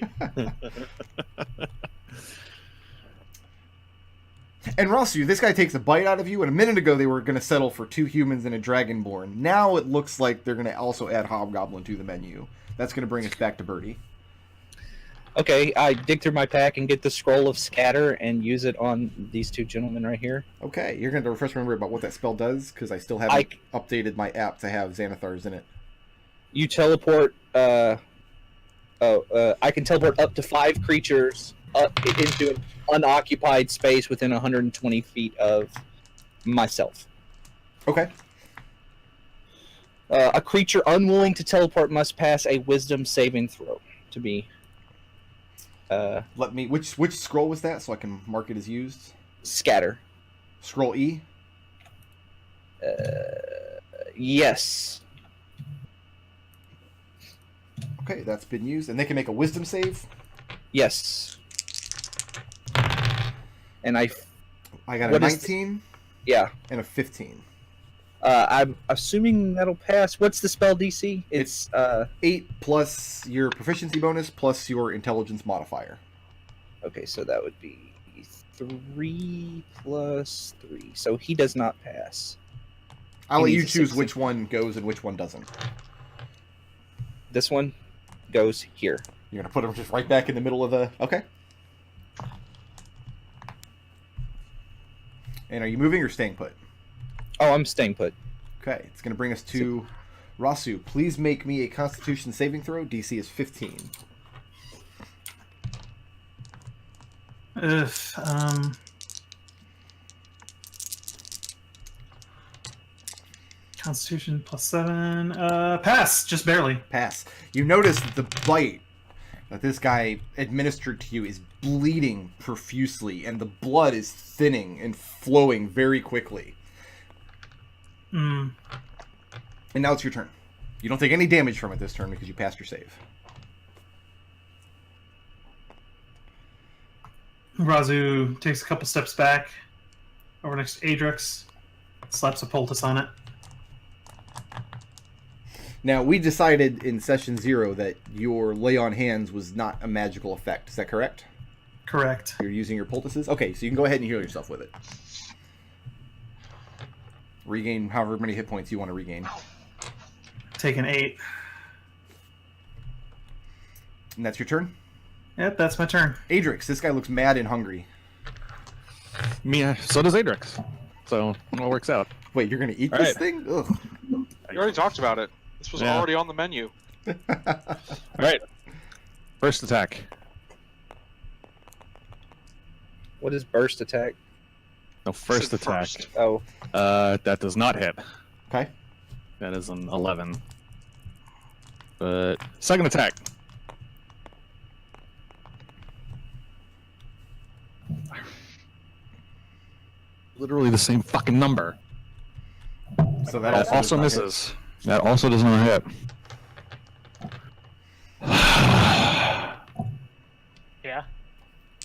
And Raazu, this guy takes a bite out of you, and a minute ago they were going to settle for 2 humans and a Dragonborn. Now it looks like they're going to also add Hobgoblin to the menu. That's going to bring us back to Birdie. Okay, I dig through my pack and get the scroll of scatter and use it on these 2 gentlemen right here. Okay, you're going to refresh my memory about what that spell does, because I still haven't updated my app to have Xanathars in it. You teleport. I can teleport up to 5 creatures up into an unoccupied space within 120 feet of myself. Okay. A creature unwilling to teleport must pass a Wisdom saving throw to be. Let me... Which scroll was that, so I can mark it as used? Scatter. Scroll E? Yes. Okay, that's been used. And they can make a Wisdom save? Yes. And I I got a What is 19 yeah. and a 15. I'm assuming that'll pass. What's the spell DC? It's 8 plus your proficiency bonus plus your intelligence modifier. okay, so that would be 3 plus 3. So he does not pass. I'll He let you needs a choose 16. which one goes and which one doesn't. This one goes here. You're gonna put him just right back in the middle of the... Okay. And are you moving or staying put? Oh, I'm staying put. Okay, it's gonna bring us to Raazu. Please make me a Constitution saving throw. DC is 15. Constitution +7. Pass, just barely. Pass. You notice that the bite that this guy administered to you is bleeding profusely, and the blood is thinning and flowing very quickly. Hmm. And now it's your turn. You don't take any damage from it this turn because you passed your save. Raazu takes a couple steps back over next to Adrex, slaps a poultice on it. Now, we decided in session 0 that your lay on hands was not a magical effect. Is that correct? Correct. You're using your poultices? Okay, so you can go ahead and heal yourself with it. Regain however many hit points you want to regain. Take an 8. And that's your turn? Yep, that's my turn. Adrex, this guy looks mad and hungry. So does Adrex. So it all works out. Wait, you're going to eat All this right. thing? Ugh. You already talked about it. This was Yeah. already on the menu. All right. First attack. What is burst attack? No, first Said attack. first. Oh, That does not hit. Okay. That is an 11. But second attack. Literally the same fucking number. So That that also does not hit. misses. That also does not hit. Yeah.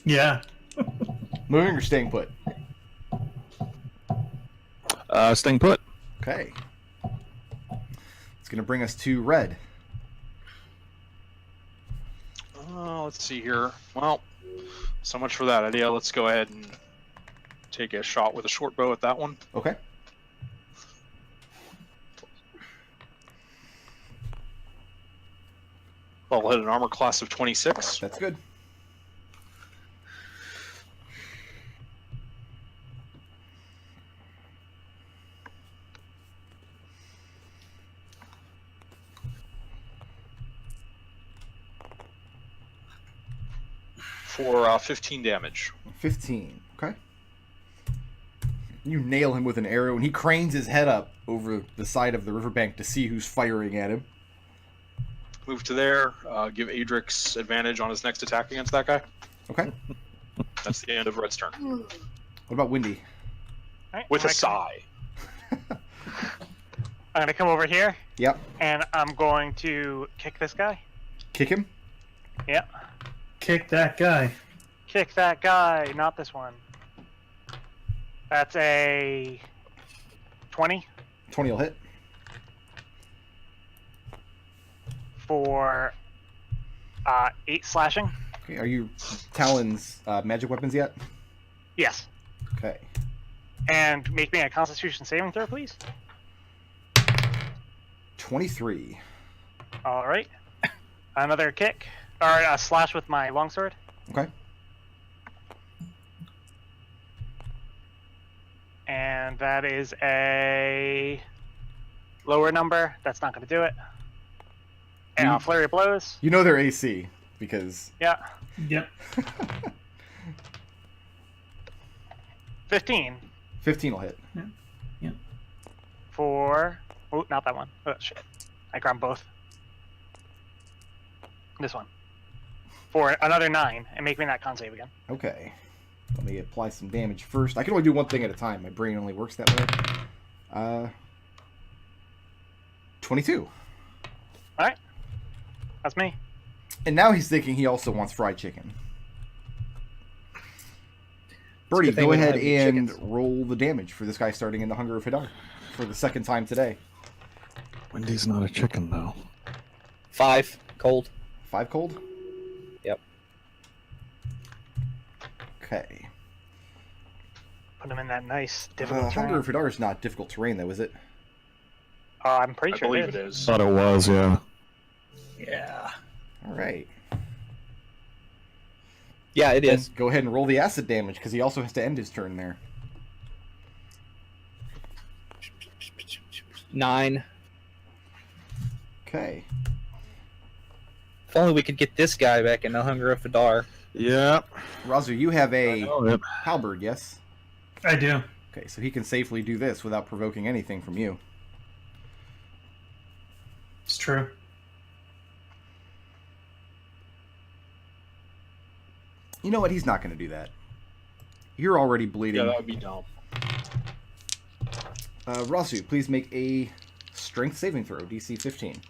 Yeah. Moving or staying put? Staying put. Okay. It's going to bring us to red. Let's see here. Well, so much for that idea. Let's go ahead and take a shot with a short bow at that one. Okay. I'll hit an armor class of 26. That's good. For 15 damage. 15. Okay. You nail him with an arrow, and he cranes his head up over the side of the riverbank to see who's firing at him. Move to there. Give Adrex advantage on his next attack against that guy. Okay. That's the end of Red's turn. What about Windy? Alright, With a I'm sigh. gonna come over here, Yep. and I'm going to kick this guy. Kick him. Yeah. Kick that guy. Kick that guy, not this one. That's a 20 20 will hit. for 8 slashing. Okay. Are you Talon's magic weapons yet? Yes. Okay. And make me a Constitution saving throw, please. 23. All right. Another kick, or a slash with my longsword. Okay. And that is a lower number. That's not going to do it. And a flurry of blows. You know their AC because Yeah. Yep. 15 15 will hit. for... Oh, not that one. Oh, shit. I grabbed both. This one. For another 9, and make me that con save again. Okay. Let me apply some damage first. I can only do one thing at a time. My brain only works that way. 22. Alright. That's me. And now he's thinking he also wants fried chicken. Birdie, good thing go we don't ahead have any and chickens. roll the damage for this guy starting in the Hunger of Hadar for the second time today. Wendy's not a chicken, though. 5 cold. 5 cold? Yep. Okay. Put him in that nice, difficult terrain. Hunger of Hadar is not difficult terrain, though, is it? I'm pretty I sure believe it is. it is. Thought it was, yeah. Yeah. All right. Yeah, it Then is. go ahead and roll the acid damage, because he also has to end his turn there. 9. Okay. If only we could get this guy back in the Hunger of Fadar. Yeah. Raazu, you have a Yep. halberd, yes? I do. Okay, so he can safely do this without provoking anything from you. It's true. You know what? He's not going to do that. You're already bleeding. Yeah, that would be dumb. Raazu, please make a strength saving throw, DC 15.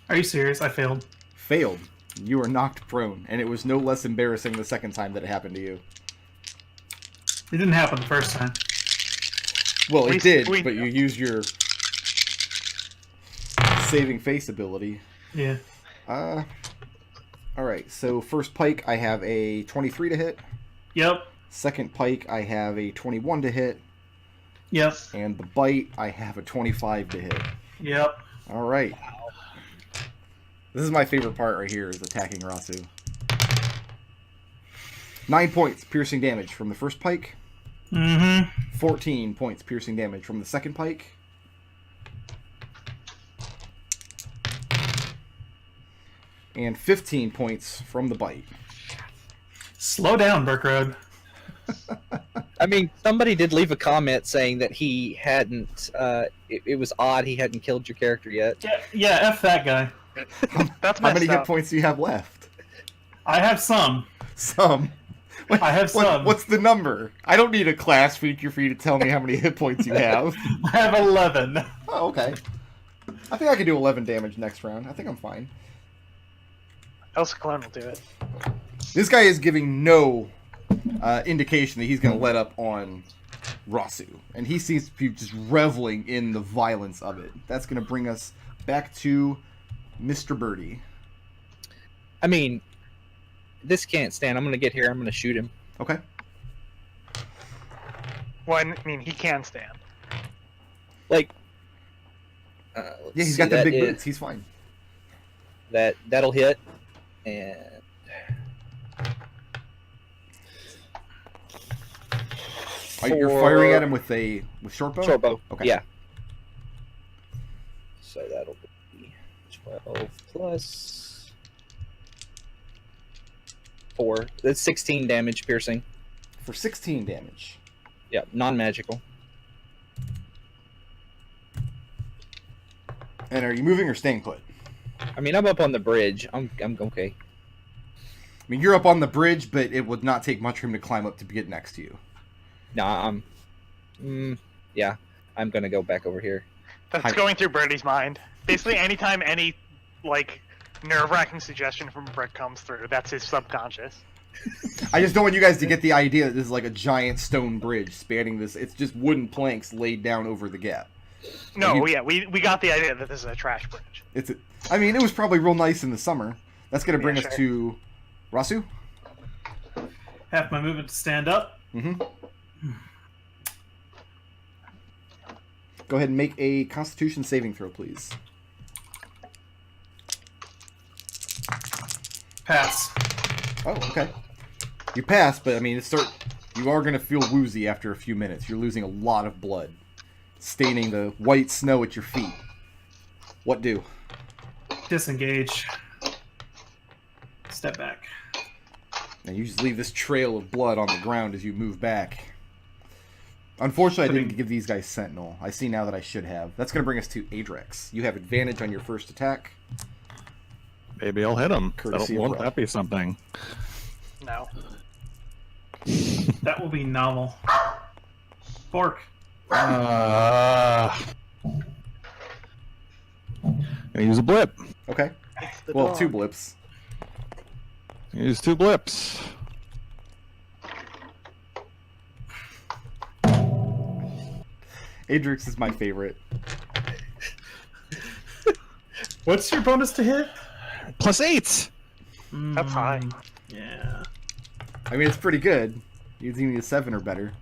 Are you serious? I failed. Failed. You are knocked prone, and it was no less embarrassing the second time that it happened to you. It didn't happen the first time. Well, it did, we- but you used your saving face ability. Yeah. Alright, so first pike, I have a 23 to hit. Yep. Second pike, I have a 21 to hit. Yep. And the bite, I have a 25 to hit. Yep. Alright. This is my favorite part right here, is attacking Raazu. 9 points piercing damage from the first pike. Mm-hmm. 14 points piercing damage from the second pike. And 15 points from the bite. Slow down, Burke Road. I mean, somebody did leave a comment saying that he hadn't. It was odd he hadn't killed your character yet. Yeah, F that guy. That's How many messed hit up. points do you have left? I have some. Some. I have some. What's the number? I don't need a class feature for you to tell me how many hit points you have. I have 11. Oh, okay. I think I can do 11 damage next round. I think I'm fine. Elsa Clone will do it. This guy is giving no indication that he's going to let up on Raazu. And he seems to be just reveling in the violence of it. That's going to bring us back to Mr. Birdie. I mean, this can't stand. I'm gonna get here. I'm gonna shoot him. Okay. Well, I mean, he can stand. Like, Yeah, he's got the big boots. He's fine. That'll hit, and You're firing at him with short bow? short bow. Okay. Yeah. So that'll be 12 plus 4. That's 16 damage piercing. For 16 damage. Yeah, non-magical. And are you moving or staying put? I mean, I'm up on the bridge. I'm okay. I mean, you're up on the bridge, but it would not take much for him to climb up to get next to you. Nah, yeah, I'm gonna go back over here. That's going through Birdie's mind. Basically, anytime any, like, nerve-wracking suggestion from Brick comes through, that's his subconscious. I just don't want you guys to get the idea that this is like a giant stone bridge spanning this. It's just wooden planks laid down over the gap. No, yeah, we got the idea that this is a trash bridge. I mean, it was probably real nice in the summer. That's going to bring Yeah, us to Raazu. Half my movement to stand up. Mm-hmm. Go ahead and make a Constitution saving throw, please. Pass. Oh, okay. You pass, but I mean, you are going to feel woozy after a few minutes. You're losing a lot of blood, staining the white snow at your feet. What do? Disengage. Step back. And you just leave this trail of blood on the ground as you move back. Unfortunately, I didn't give these guys Sentinel. I see now that I should have. That's going to bring us to Adrex. You have advantage on your first attack. Maybe I'll hit him. Courtesy of Won't Rob. that be something? No. That will be novel. Fork. Gonna use a blip. Okay. It's the Well, dog. 2 blips. Use 2 blips. Adrex is my favorite. What's your bonus to hit? +8. That's high. Yeah. I mean, it's pretty good. You need a 7 or better.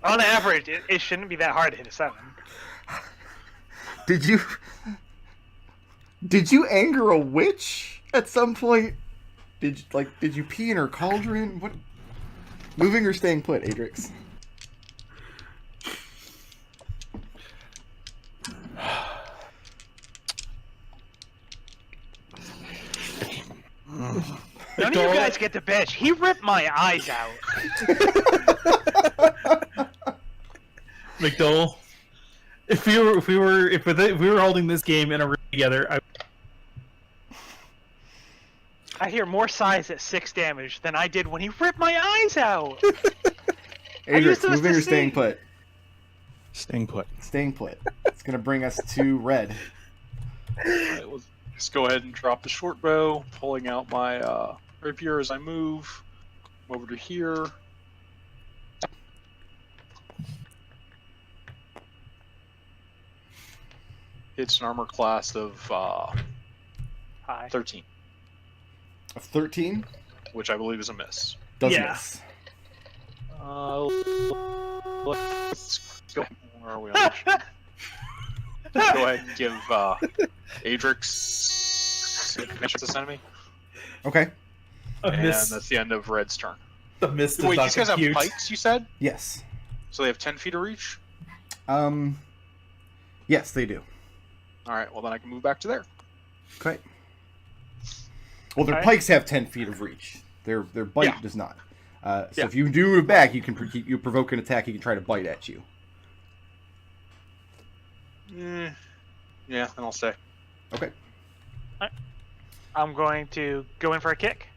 On average, it shouldn't be that hard to hit a 7. Did you anger a witch at some point? Did you pee in her cauldron? What? Moving or staying put, Adrex? None of you guys get to bitch. He ripped my eyes out. McDohl, if we were holding this game in a room together, I hear more sighs at 6 damage than I did when he ripped my eyes out. Adrex, moving or staying put? Staying put. Staying put. It's gonna bring us to red. Alright, let's just go ahead and drop the short bow, pulling out my rapier as I move. Over to here. It's an armor class of Hi. 13, Of 13? which I believe is a miss. Does Yeah. miss. Let's go. Where are we on this? Let's go ahead and give Adrex advantage this enemy, Okay. and that's the end of Red's turn. the mist does Wait, not these guys have compute. pikes, you said? Yes. So they have 10 feet of reach? Yes, they do. Alright, well then I can move back to there. Okay. Well, their Okay. pikes have 10 feet of reach. Their bite Yeah. does not. So Yeah. if you do move back, you can you provoke an attack. He can try to bite at you. Yeah, then I'll stay. Okay. I'm going to go in for a kick.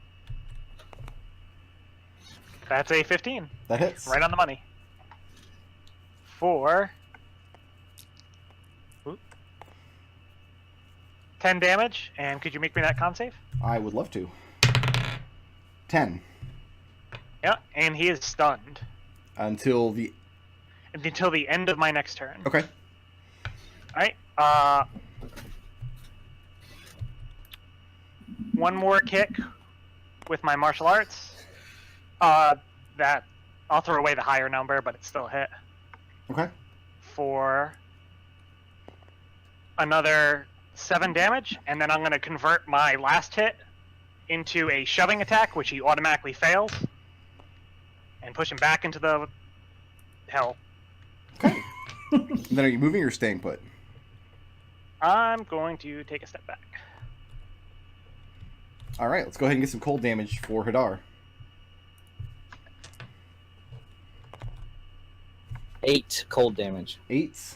That's a 15. That hits. Right on the money. For 10 damage, and could you make me that con save? I would love to. 10 Yeah, and he is stunned until the. until the end of my next turn. Okay. Alright, one more kick with my martial arts. That I'll throw away the higher number, but it's still a hit. Okay. For another 7 damage, and then I'm going to convert my last hit into a shoving attack, which he automatically fails, and push him back into the hell. Okay. And then are you moving or staying put? I'm going to take a step back. All right. Let's go ahead and get some cold damage for Hadar. 8 cold damage. 8.